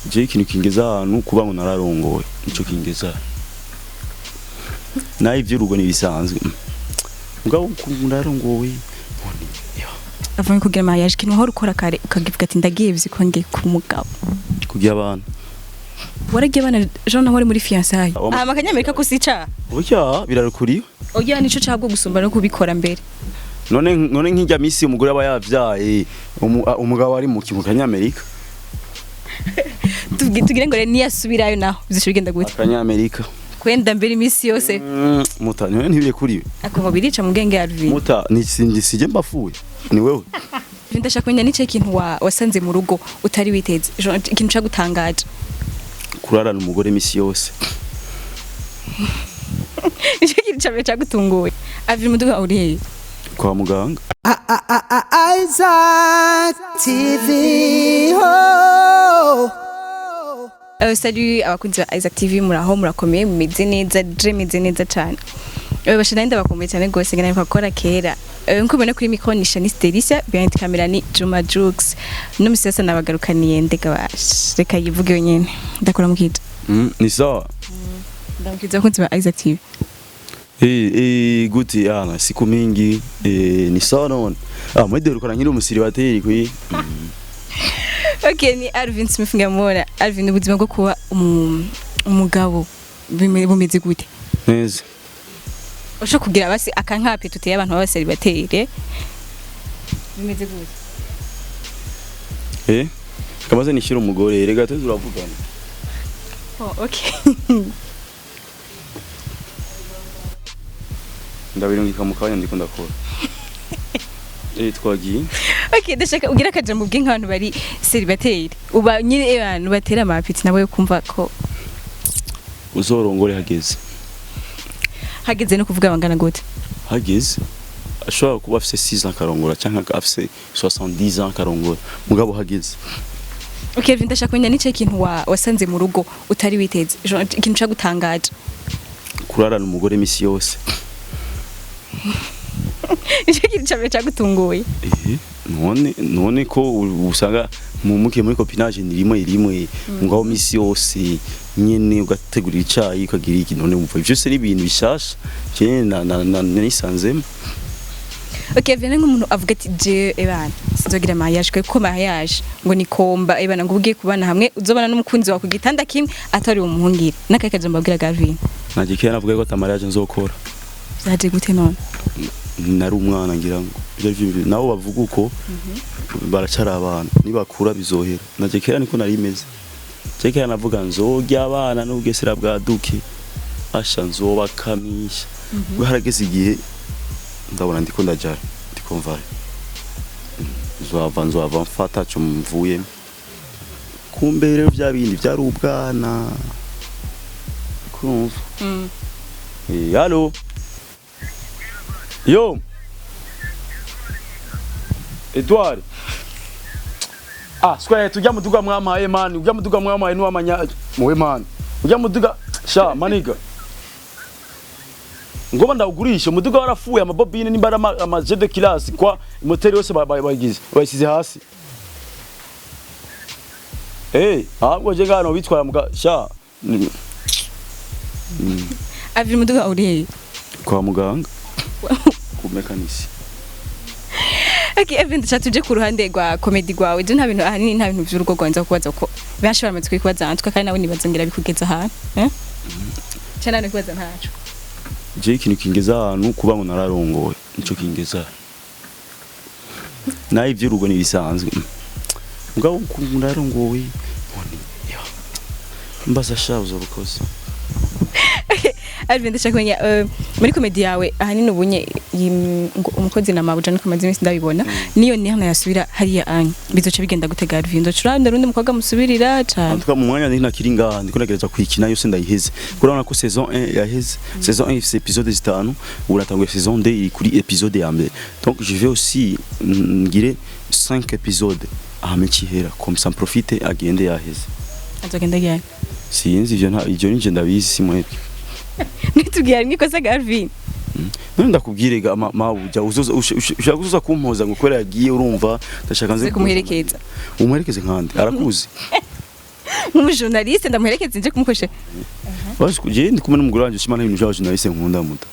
je ikintu kingeza ahantu kuba ngo nararongoye nico kingeza nayo ivy'urugo nibisanzwe mugabo nararongoye avant kugira mariage kintu horo ukora kare ukagivuga ati ndagiye ko ngiye ku mugabo kugira abana waragiye abana Jean naho muri fiançailles amakanyamerika ko sica oya birarukuriye oya nico cabwo gusumba no kubikora mbere none nk'ijya misi umugore aba yavyaye umugabo ari mu kanyamerika tugire ngo ni yasubirayo naho bizishobigenda gute kanyamerika kwenda mbere imisi yose muta none ntibire kuri ako ngo birica mu bwenge Alvin muta nisije mbafuye ni wewe ndashaka kumenya nice kintu wasanze mu rugo utari witeze ikintu cagutangaje kurarana umugore misi yose nice kintu cagutunguye Alvin muduga uri kwa muganga Isaac TV ho salut abakunzi ba Isaac TV muraho murakomeye mumeze neza cyane bashana ndabakomeye cyane gose ngana bakora kera nko bone kuri micro ni Shanice Delisia behind camera ni Juma Jux no misasa nabagarukaniye ndega bash reka yivuge nyene ndakora mukita ni sawa ndamukiza kunzi ba Isaac TV guti ana siku mingi ni sawa none mwedirukana nkiri umusiribateri kwi Okay, ni ALVIN SMITH ngamora. ALVIN ubuzima bwo kuba umugabo bumeze gute? Neza. Usho kugira basi akankape tuteye abantu b'abaseribateri. Bimeze gute? Kamaze nishira umugore rega turavugana. Oh, okay. Ndabirungika mu kanya ndiko ndakora. Twagiye. Okay, ndashaka ugira akajambo bw'inkantu bari celibateri. Uba nyine abantu batera amapiti nawe kumva ko uzorongore hageze. Hageze no kuvuga bangana gute? Hageze. Ashobora kuba afise 6 ans karongora cyangwa afise 70 ans karongora. Mugabo hageze. Okay, ndashaka kumenya nice kintu wasanze mu rugo utari witeze. Ikintu cagutangaje. Kurarana umugore misi yose. Icyo kintu cagutunguye. None ko usanga muke muri Partage ni rimwe ngaho misi yose nyene ugategura icayi ukagira iki none umva ivyo se ibintu bishasha cyane na nisanzemo. Okay, vene nk'umuntu avuga ati je ebana sinzogira mariage ko mariage ngo ni komba ebana ngo ugiye kubana hamwe uzobana n'umukunzi wawe ku gitanda kimwe atari umuhungire nakakaje mbabwira Alvin naje kera navuga ko ata mariage nzokora zaje gute none nari umwana ngira ngo nabo bavuga uko baracara abantu nibakura bizohera naje kera niko nari imeze je kera navuga nzogya abana n'ubgesera bwaduke asha nzobakamisha harageze igihe ndabona ndiko ndajara ndikomva nzova mfata cyo mvuye kumbe rero bya bindi byari ubwana kumva allo yo Edouard square tujya muduga mwamaye man ujya muduga mwamaye n'uwamanya muwe man ujya muduga sha maniga ngoba ndawugurisha muduga warafuye amabobine nimbara amaje de classe kwa moteri yose bagize bayisize hasi ahubwo je ngano bitwara muga sha Alvin muduga uri kwa muganga ku mekanisi. Okay, Alvin tuje ku ruhande rwa comedy rwawe je nta bintu ahanini nta bintu by'urugo rwanza kubaza ko bashobora amatwi kubaza antwa kandi nawe nibazangira bikugeza ahantu cyane no kubaza ntaco je ikintu kingeza ahantu kuba ngo nararongoye nico kingeza nayo ivy'urugo nibisanzwe mugabo nararongoye mbaza shabuzo rukoze. Alvin ndashaka kumenya muri comedy yawe ahanini ubunye umukozi na mabuja no kamazi iminsi ndabibona niyo nihana yasubira hariya anye bizoca bigenda gutega Alvin ndocuranda rundi mukobwa musubirira cyane antuka mu mwanya ntakiri ngaha ndiko nagereza kwikina yose ndayiheze kurabona ko saison 1 yaheze saison 1 ifise episode 5 uratanguye saison 2 iri kuri episode ya mbere donc je vais aussi ngire 5 épisodes ahamekihera comme ça profite agende yaheze azogenda cyane sinzi ivyo nije ndabizi simwebwe nitubwira nikosa Alvin none ndakubwire ga mabuja ushaka kumpoza ngo kwera yagiye urumva ndashaka nze kumuherekeza umuherekeze nkande arakuzi nk'umujournaliste ndamuherekeza nje kumukoresha basi kuje ndi kumwe n'umugore wanje shima n'ibintu byaje nahise nkunda muta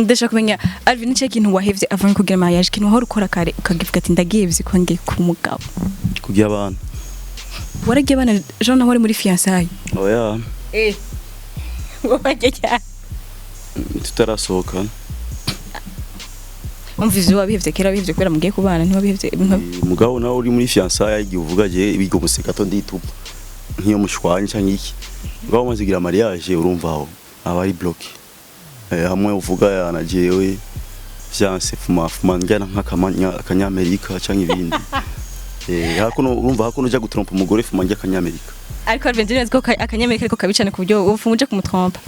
ndashaka kumenya Alvin nicyo kintu wahevye avant kugira mariage kintu wahora ukora kare ukagivuga ati ndagihevye ko ngiye ku mugabo kugira abana waragiye abana Jean nawe muri fiançailles oya wajya cyane tutarasohoka umvize wabihevye kera wabihevye kubera mugiye kubana ntiwabihevye umugabo nawe uri muri fiançailles igihe uvuga je bigo museka to nditupa nk'iyo mushwanye cyangwa iki ngabo mazigira mariage urumva aho abari bloqué hamwe uvuga yanajewe vyaranse fuma njyana nk'akanyamerika cyangwa ibindi hakuno urumva hakuno uja gutrompa umugore fuma njya akanyamerika ariko Alvin nzi ko akanyamerika ariko kabicane ku buryo ufuma uje kumutrompa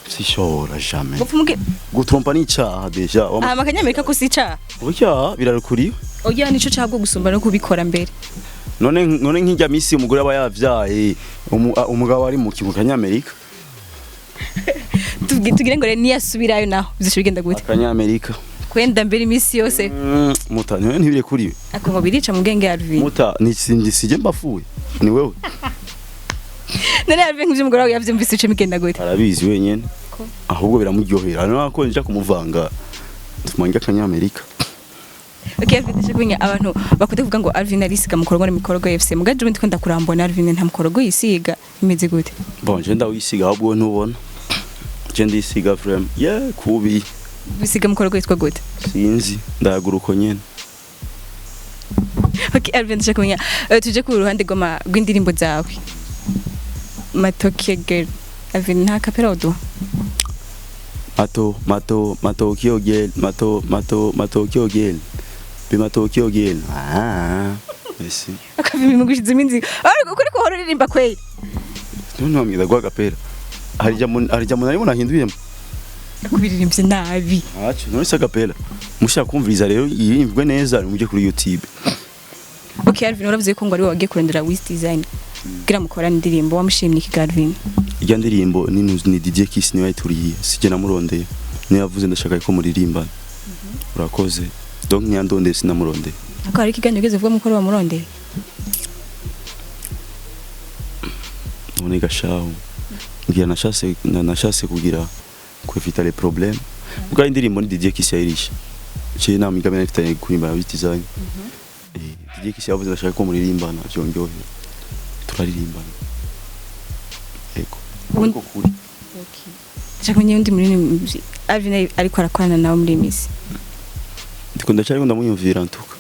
sishora jamais ufumuge gutrompa ni icyaha deja akanyamerika ko si icyaha oya birarukuriye oya nico cyabwo gusumba no kubikora mbere none nk'ijya misi umugore aba yavyaye umugabo ari mu kibuga kanyamerika tugire ngo niyasubirayo naho bizishobigenda gute akanyamerika kwenda mbere imisi yose muta ntibire kuri ako ngo birica mu bwenge Alvin muta nisije mbafuye ni wewe none Alvin nk'umugore wawe yavyumvise ico migenda gute arabizi wenyene ahubwo biramuryohera nako nja kumuvanga tumanja akanyamerika Okay, Alvin kunya abantu bakunda kuvuga ngo Alvin arisiga mukorwa n'imikorogo FC mugaje ubundi ko ndakurambona Alvin nta mukorogo yisiga imeze gute bon je ndawisiga ahubwo ntubona je ndisiga frame kubi bisiga mukorogo yitwa gute sinzi ndaguruko nyene Okay, Alvin kunya tuje ku ruhande rw'indirimbo zawe Matoke girl Alvin nta kapera odo mato kiogel mato kiogel bimato kiogel merci akavimi mugushize iminzi ariko kuri ko hororirimba kweli none wamwida gwa kapera harija arimo nahinduyemo kubiririmbye nabi acu none sa kapera mushaka kumviriza rero yirimbwe neza muje kuri YouTube Okay, Alvin uravuze ko ngo ari wagiye kurondera West Design gira mukorana indirimbo wamushimye iki Alvin ijya ndirimbo ni DJ Kiss niwe yituriye sije namurondeye ni yavuze ndashaka ko muririmba urakoze donc nyandonde sinamurondeye ako ari kiganyo geze vuga mukoro wa murondeye none gashaho ngira nashase kugira kwifita les problèmes bwa indirimbo ni DJ Kiss yayirisha cye namigamena ifitanye kurimba West Design DJ Kiss yavuze ndashaka ko muririmbana byongoye turaririmbana ego uko kuri okay chako nyundi muri Alvin ariko arakorana nawe muri misi ndiko ndacyari ngo ndamunyumvira ntuka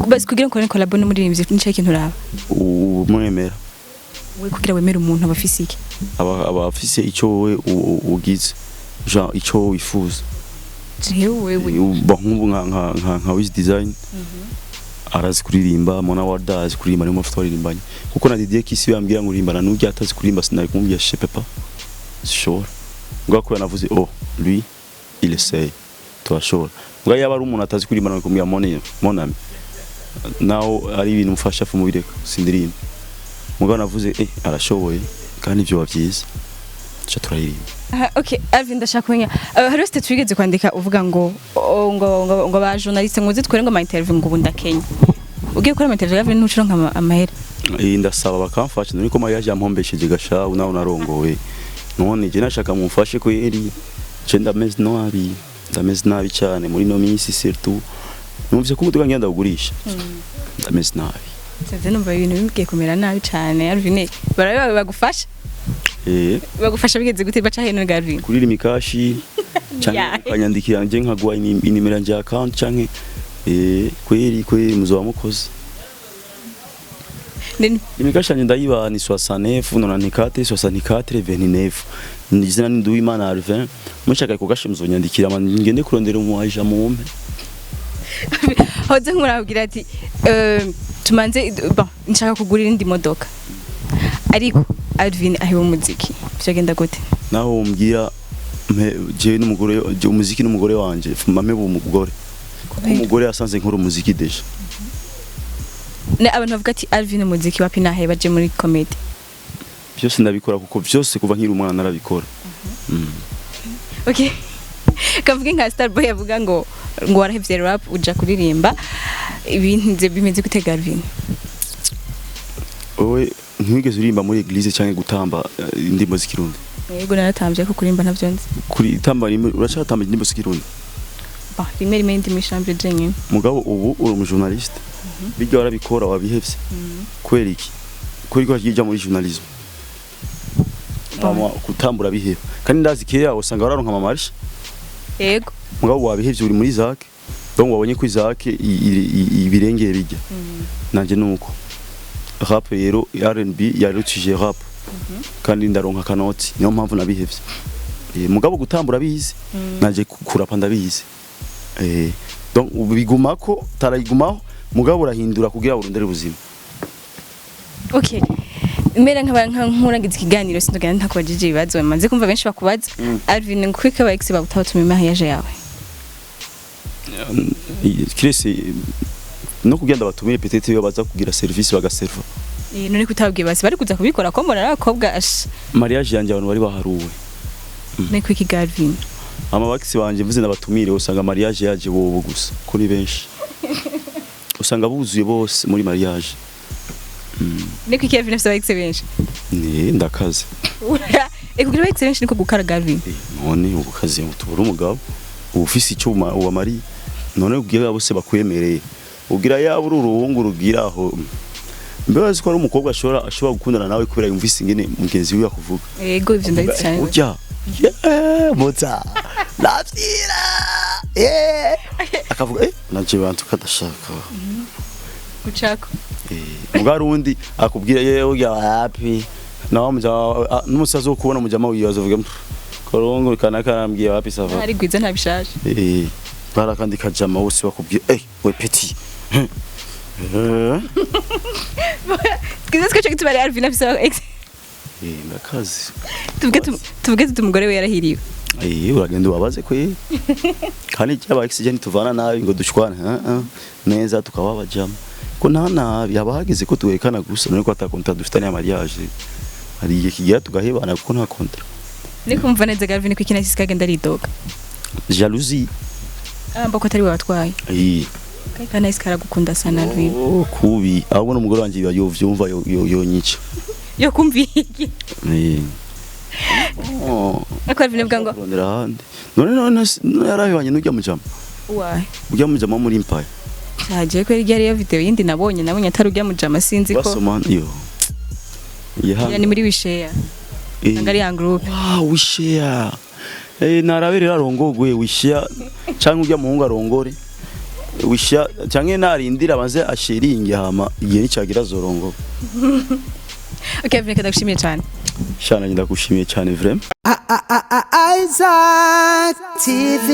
basi kugira ngo collabo no muri misi n'icyo kintu raba umwemera we kugira wemera umuntu abafise iki abafise icyo we ugize genre icyo wifuza jewe bahumbu nka West Design arazi kuririmba mona warda azi kuririmba ni mufite waririmbanye kuko na DJ Kiss yambwira ngo urimbana n'ujya atazi kuririmba sinari kumubwira je peux pas sure ngo ko yanavuze lui il essaye toi sure ngo yaba ari umuntu atazi kuririmba no kumubwira mon ami naho ari ibintu mufasha fu mubireka sindirimba ngo navuze arashoboye kandi ibyo bavyiza cyo turaririmba okay Alvin ndashaka kumenya hari state twigeze kwandika uvuga ngo ba journaliste ngo zitwere ngo ama interview ngo bunda Kenya ugiye gukora ama interview Alvin ntuciro nka amahera ndasaba bakamfasha niko mariage yampombesheje gasha unaho narongowe none je nashaka mumfashe ko yeri je ndameze nabi cyane muri no minsi surtout numvise ko umuduga ngenda kugurisha ndameze nabi Seze numva ibintu bigiye kumera nabi cyane Alvin barabe bagufasha bagufasha bigeze gute baca heno Alvin kuri limikashi cyane kanyandikira nje nkagwa inimero nje account canke kweri muzo wamukoze limikashi ndayiba ni 69 94 29 ndizina nduwi mana Alvin mushaka ko gashimzo nyandikira ngende kurondera umuaje mumpe hoze nkurabwira ati tumanze nshaka kugurira indi modoka ariko Alvin ahiwe umuziki byagenda gute naho umbwira je n'umugore umuziki n'umugore wanje mame b'umugore kuko umugore asanze nkuru umuziki deja ne abantu bavuga ati Alvin umuziki wapi nahe baje muri comedy byose ndabikora kuko byose kuva nkiri umwana narabikora okay kavuga nka Starboy yavuga ngo warahevye rap uja kuririmba ibintu bimeze gutega Alvin ntigeze urimba muri eglise cyangwa gutamba indimbo z'ikirundi yego naratambye ko kurimba ntavyo nzi kuri tamba uracatamba indimbo z'ikirundi rimwe ndi mishambre jenye mugabo ubu uri umujournaliste bijya warabikora wabihevye kwera iki kuri ko kijya muri journalism mama kutambura biheba kandi ndazi kera usanga wararonka amamarshi yego mugabo wabihevye uri muri zake donc wabonye ko izake ibirengeye bijya nanje nuko rap rero R&B yarutije rap kandi ndaronka kanoti niyo mpamvu nabihevye mugabo gutambura bizi nanje kurapa ndabizi donc ubigumako tarayigumaho mugabo urahindura kugira urundere buzima okay mbere nk'urangiza ikiganiro sindugana ntakubajije ibibazo maze kumva benshi bakubaza Alvin nkwike ba ex bagutabatuma mariage yawe kirese no kugenda batumire petete yo baza kugira service bagaserva none kutabwiye basi bari kuza kubikora ko mbona abakobwa asha mariage yanje abantu bari baharuwe nkwike Alvin amabakisi banje mvuze nabatumire usanga mariage yaje bobo gusa kuri benshi usanga buzuye bose muri mariage nkwike Alvin afite abaex benshi ndakaze kugira abaex benshi niko gukara Alvin none ubukazi mutubura umugabo ubufisi icyo uwa mari none ubwira bose bakwemereye ugira yaba uruhungu rugira aho mbebazi ko ari umukobwa ashobora gukundana nawe kubera yumvise ingene mugenzi wiwe akuvuga yego ivyo ndabizi cyane ujya mota nafira akavuga nanje bantu kadashaka gucako mugarundi akubwira yewe ya happy nawe n'umusazi wo kubona mujama wibaza vuga korongo kana karambwiye happy sava ari gwiza ntabishaje barakandi kajama wose bakubwiye we petit Twiza twaje kitubare Alvin afise ex ndakazi tuvuge umugore we yarahiriwe uragenda ubabaze ko kandi cyaba oxygen tuvana nabi ngo dushwana neza tukababajama ko nta yabahageze ko tuwerekana gusa none ko atakonta dufitanye mariage hari igihe kigira tugahebana kuko nta kontra niko mva neza Alvin ko ikina kisikagenda ridoga jalousie mbako atari watwaye kana iskara gukunda sana Alvin kubi ahubwo n'umugore wanje yovyumva yonyica yo kumviki ako Alvin bwango none yarabibanye n'ujya mujama ujya mujama muri Empire cyaje ko yari video yindi nabonye atari ujya mujama sinzi ko basoma yo yani muri wishare ngari ya group wishare narabere arongogwe wishare cyangwa ujya muhungu arongore wisha cyangwa narindira banze ashiringe hama igihe nicyagira zorongo okay Alvin ndagushimiye cyane shana ndagushimiye cyane vraiment Isaac TV